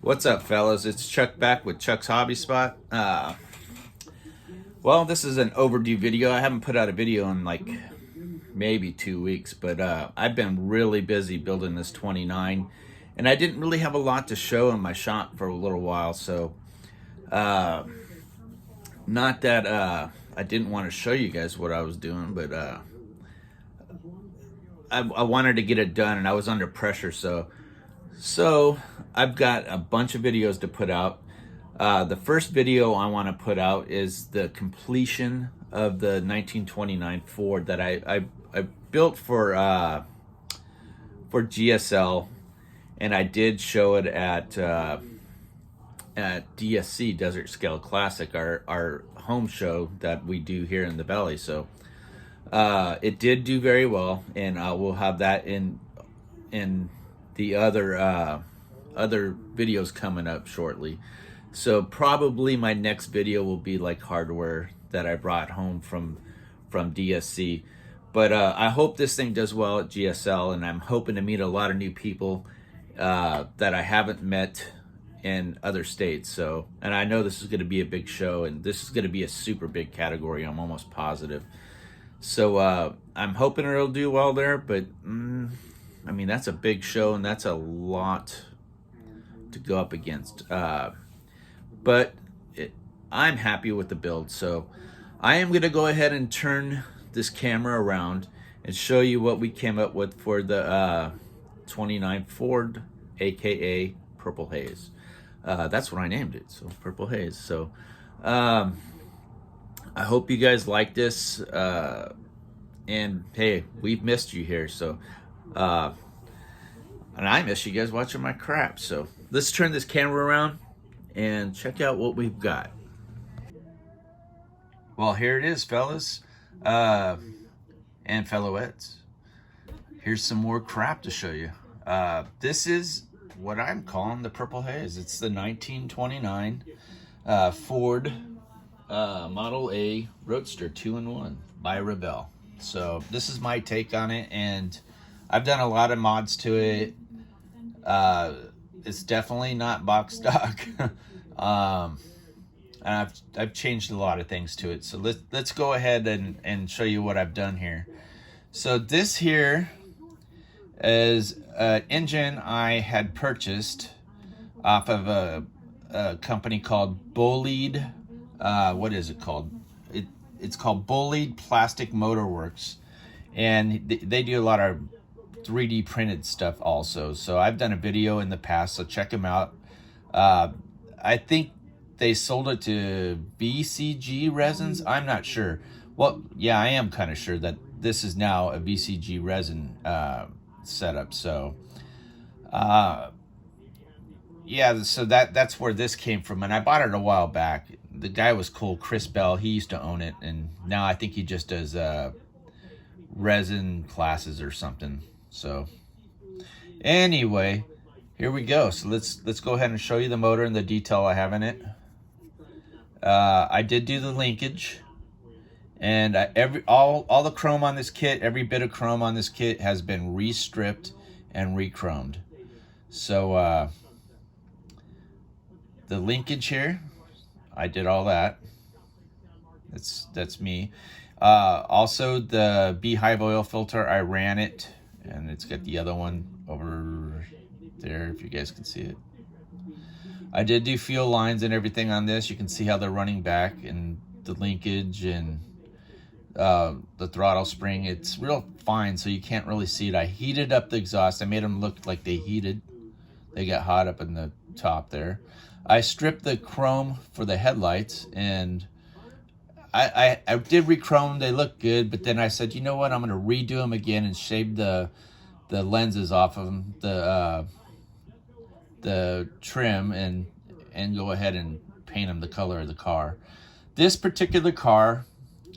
What's up, fellas? It's Chuck back with Chuck's Hobby Spot. Well, this is an overdue video. I haven't put out a video in like maybe 2 weeks, but I've been really busy building this 29, and I didn't really have a lot to show in my shop for a little while. So, uh, not that I didn't want to show you guys what I was doing, but I wanted to get it done, and I was under pressure. So I've got a bunch of videos to put out. The first video I want to put out is the completion of the 1929 Ford that I built for GSL, and I did show it at DSC Desert Scale Classic, our home show that we do here in the Valley. So it did do very well, and we'll have that in the other videos coming up shortly. So probably my next video will be like hardware that I brought home from DSC. But I hope this thing does well at GSL, and I'm hoping to meet a lot of new people that I haven't met in other states. So, and I know this is going to be a big show, and this is going to be a super big category. I'm almost positive. So I'm hoping it'll do well there. But I mean, that's a big show, and that's a lot to go up against. But I'm happy with the build. So I am going to go ahead and turn this camera around and show you what we came up with for the 29 Ford, aka Purple Haze. That's what I named it, so Purple Haze. So I hope you guys like this. And hey, we've missed you here. So and I miss you guys watching my crap. So let's turn this camera around and check out what we've got. Well, here it is, fellas and fellowettes. Here's some more crap to show you. This is what I'm calling the Purple Haze. It's the 1929 Ford Model A Roadster 2-in-1 by Revell. So this is my take on it, and I've done a lot of mods to it. It's definitely not box stock. And I've changed a lot of things to it. So let's go ahead and show you what I've done here. So this here is an engine I had purchased off of a company called Bolide. What is it called? It's called Bolide Plastic Motor Works, and they do a lot of 3D printed stuff also. So I've done a video in the past, so check them out. I think they sold it to VCG resins. I'm not sure. Well, yeah, I am kind of sure that this is now a VCG resin setup. So yeah, so that's where this came from, and I bought it a while back. The guy was cool, Chris Bell. He used to own it, and now I think he just does resin classes or something. So anyway, here we go. So let's go ahead and show you the motor and the detail I have in it. I did do the linkage, and all the chrome on this kit, every bit of chrome on this kit has been restripped and re-chromed. So the linkage here, I did all that. That's me. Also the beehive oil filter, I ran it, and it's got the other one over there if you guys can see it. I did do fuel lines and everything on this. You can see how they're running back, and the linkage and the throttle spring. It's real fine, so you can't really see it. I heated up the exhaust. I made them look like they heated. They got hot up in the top there. I stripped the chrome for the headlights, and I did re-chrome. They look good, but then I said, you know what? I'm going to redo them again and shave the lenses off of them, the trim, and go ahead and paint them the color of the car. This particular car,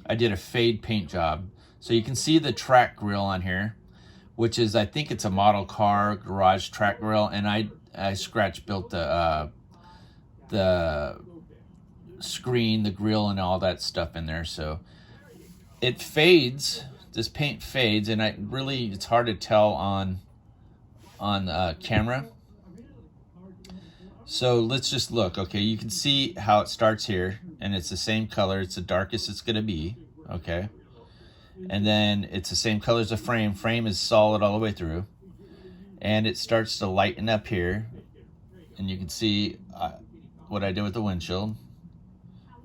I did a fade paint job. So you can see the track grille on here, which is, I think it's a model car garage track grille, and I scratch built the screen, the grill, and all that stuff in there. So it fades, this paint fades, and it's hard to tell on camera. So let's just look. Okay, you can see how it starts here, and it's the same color. It's the darkest it's going to be. Okay, and then it's the same color as the frame. Frame is solid all the way through, and it starts to lighten up here, and you can see what I did with the windshield,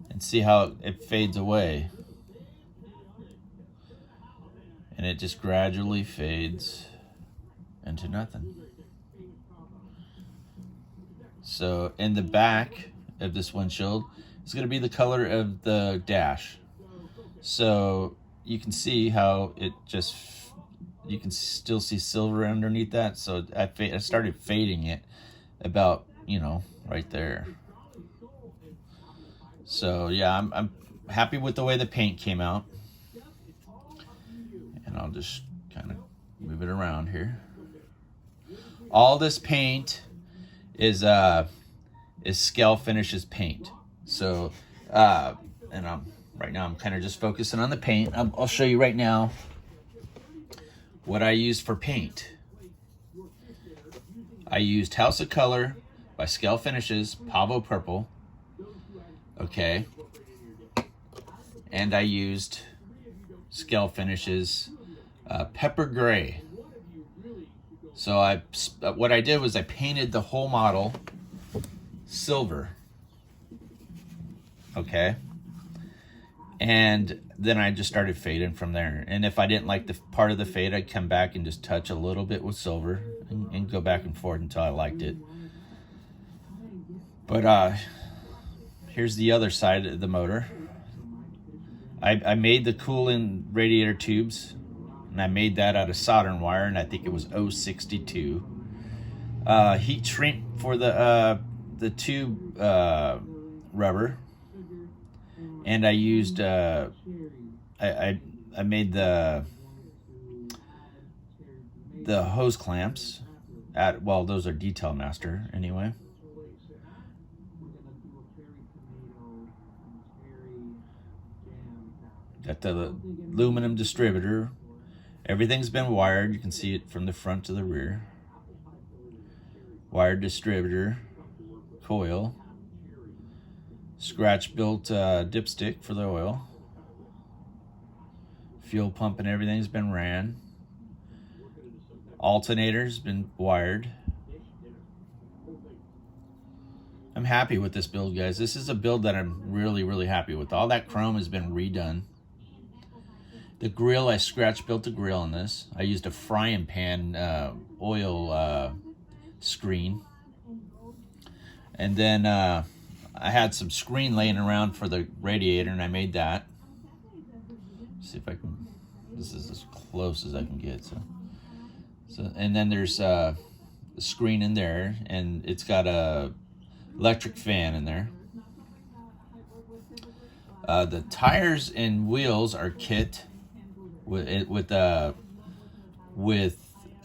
and see how it fades away, and it just gradually fades into nothing. So in the back of this windshield, it's going to be the color of the dash. So you can see how it just, you can still see silver underneath that. So I started fading it about, right there. So yeah, I'm happy with the way the paint came out. And I'll just kind of move it around here. All this paint is Scale Finishes paint. So and right now I'm kind of just focusing on the paint. I'll show you right now what I used for paint. I used House of Color by Scale Finishes Pavo Purple. Okay, and I used Scale Finishes Pepper Gray. So what I did was I painted the whole model silver. Okay. And then I just started fading from there. And if I didn't like the part of the fade, I'd come back and just touch a little bit with silver and go back and forth until I liked it. But here's the other side of the motor. I made the coolant radiator tubes, and I made that out of soldering wire, and I think it was 062. Heat shrink for the tube rubber, and I used I made the hose clamps those are Detail Master anyway. Got the aluminum distributor. Everything's been wired. You can see it from the front to the rear. Wired distributor, coil, scratch built dipstick for the oil. Fuel pump and everything's been ran. Alternator's been wired. I'm happy with this build, guys. This is a build that I'm really, really happy with. All that chrome has been redone. The grill, I scratch built the grill on this. I used a frying pan oil screen. And then I had some screen laying around for the radiator, and I made that. Let's see if I can, this is as close as I can get. So and then there's a screen in there, and it's got a electric fan in there. The tires and wheels are kit with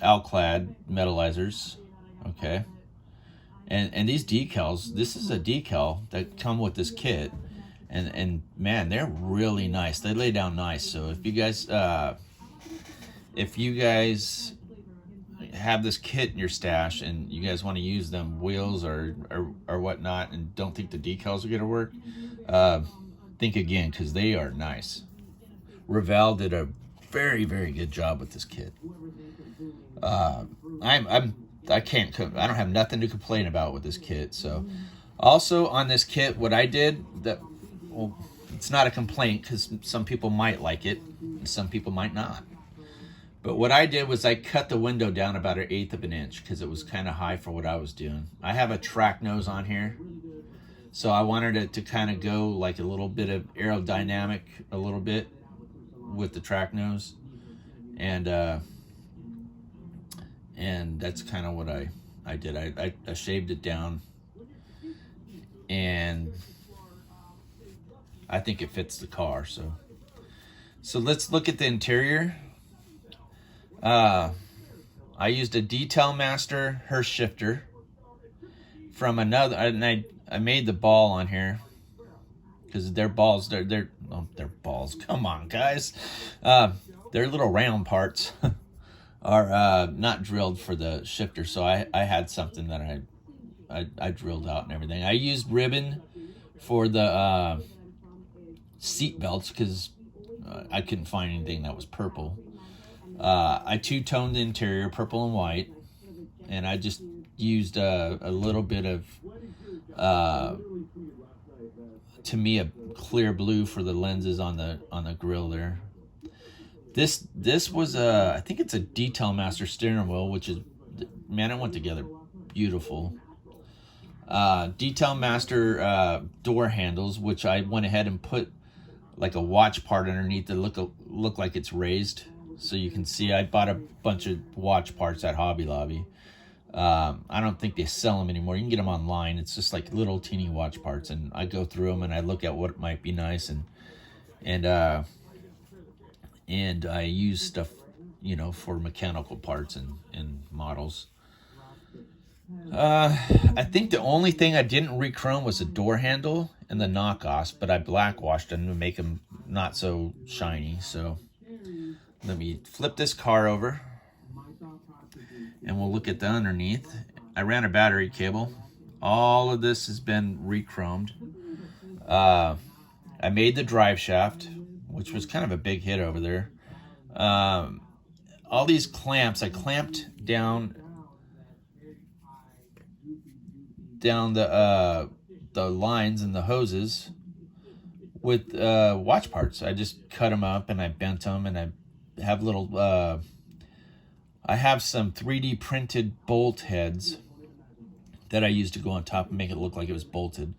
Alclad metallizers. Okay, and these decals, this is a decal that come with this kit, and man, they're really nice. They lay down nice. So if you guys have this kit in your stash and you guys want to use them wheels or whatnot and don't think the decals are going to work, think again, because they are nice. Revell did a very, very good job with this kit. I don't have nothing to complain about with this kit. So also on this kit, what I did, it's not a complaint because some people might like it and some people might not. But what I did was I cut the window down about 1/8 of an inch because it was kind of high for what I was doing. I have a track nose on here, so I wanted it to kind of go like a little bit of aerodynamic, a little bit with the track nose, and that's kind of what I did. I shaved it down, and I think it fits the car. So let's look at the interior. I used a Detail Master Hearst shifter from another, and I made the ball on here because their balls, they're balls. Come on, guys. Their little round parts are not drilled for the shifter, so I had something that I drilled out and everything. I used ribbon for the seat belts because I couldn't find anything that was purple. I two-toned the interior, purple and white, and I just used a little bit of, to me, a clear blue for the lenses on the grill there. This was I think it's a Detail Master steering wheel, which is, man, it went together beautiful. Detail Master door handles, which I went ahead and put like a watch part underneath to look like it's raised, so you can see. I bought a bunch of watch parts at Hobby Lobby. I don't think they sell them anymore. You can get them online. It's just like little teeny watch parts, and I go through them and I look at what might be nice, and I use stuff, you know, for mechanical parts and models. I think the only thing I didn't re-chrome was the door handle and the knockoffs, but I blackwashed them to make them not so shiny. So let me flip this car over and we'll look at the underneath. I ran a battery cable. All of this has been re-chromed. I made the drive shaft, which was kind of a big hit over there. All these clamps, I clamped down the lines and the hoses with watch parts. I just cut them up and I bent them, and I have little I have some 3D printed bolt heads that I used to go on top and make it look like it was bolted.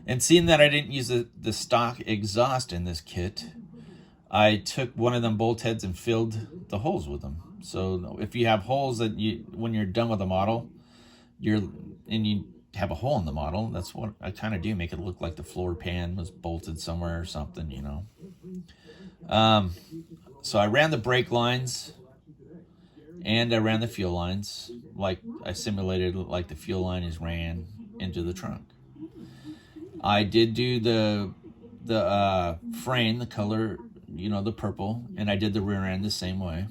And seeing that I didn't use the stock exhaust in this kit, I took one of them bolt heads and filled the holes with them. So if you have holes that when you're done with the model, you have a hole in the model, that's what I kind of do, make it look like the floor pan was bolted somewhere or something, you know. So I ran the brake lines and I ran the fuel lines, like I simulated like the fuel line is ran into the trunk. I did do the frame, the color, you know, the purple, and I did the rear end the same way.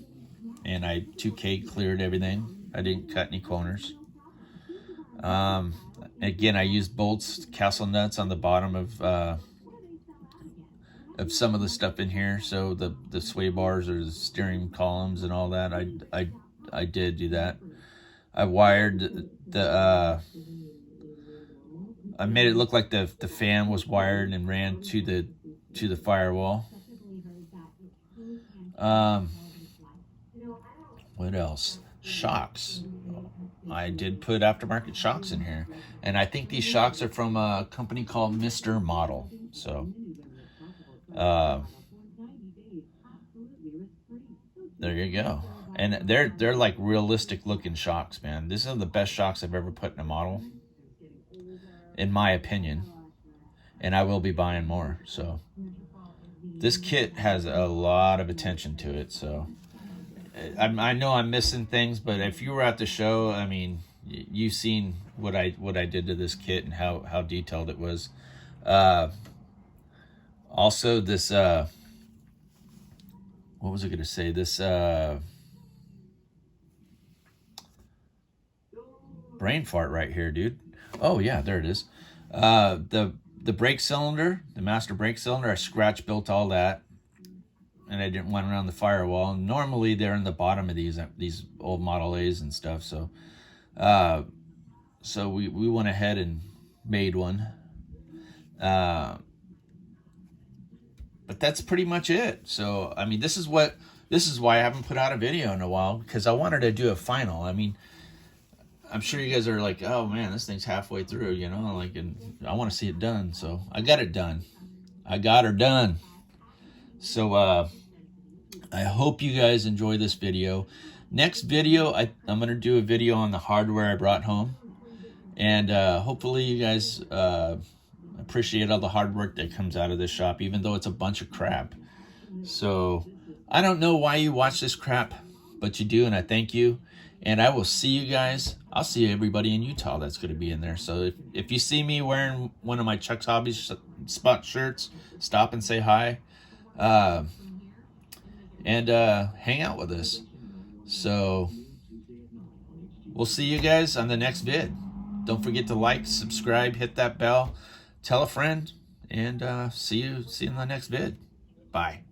And I 2K cleared everything. I didn't cut any corners. Again, I used bolts, castle nuts on the bottom of some of the stuff in here. So the sway bars or the steering columns and all that, I did do that. I wired I made it look like the fan was wired and ran to the firewall. What else? Shocks. I did put aftermarket shocks in here, and I think these shocks are from a company called Mr. Model. So there you go. And they're like realistic looking shocks, man. These are the best shocks I've ever put in a model, in my opinion, and I will be buying more. So this kit has a lot of attention to it. So I know I'm missing things, but if you were at the show, I mean, you've seen what I did to this kit and how detailed it was. Also, this what was I going to say? This brain fart right here, dude. Oh yeah, there it is. The brake cylinder, the master brake cylinder, I scratch built all that. And I didn't want around the firewall. Normally they're in the bottom of these old Model A's and stuff. So, so we went ahead and made one. But that's pretty much it. So I mean, this is why I haven't put out a video in a while, because I wanted to do a final. I mean, I'm sure you guys are like, oh man, this thing's halfway through, you know, like, and I want to see it done. So I got it done. I got her done. So I hope you guys enjoy this video. Next video, I'm going to do a video on the hardware I brought home. And hopefully you guys appreciate all the hard work that comes out of this shop, even though it's a bunch of crap. So I don't know why you watch this crap, but you do, and I thank you. And I will see you guys. I'll see everybody in Utah that's going to be in there. So if you see me wearing one of my Chuck's Hobbies Spot shirts, stop and say hi. And hang out with us. So we'll see you guys on the next vid. Don't forget to like, subscribe, hit that bell, tell a friend, and see you in the next vid. Bye.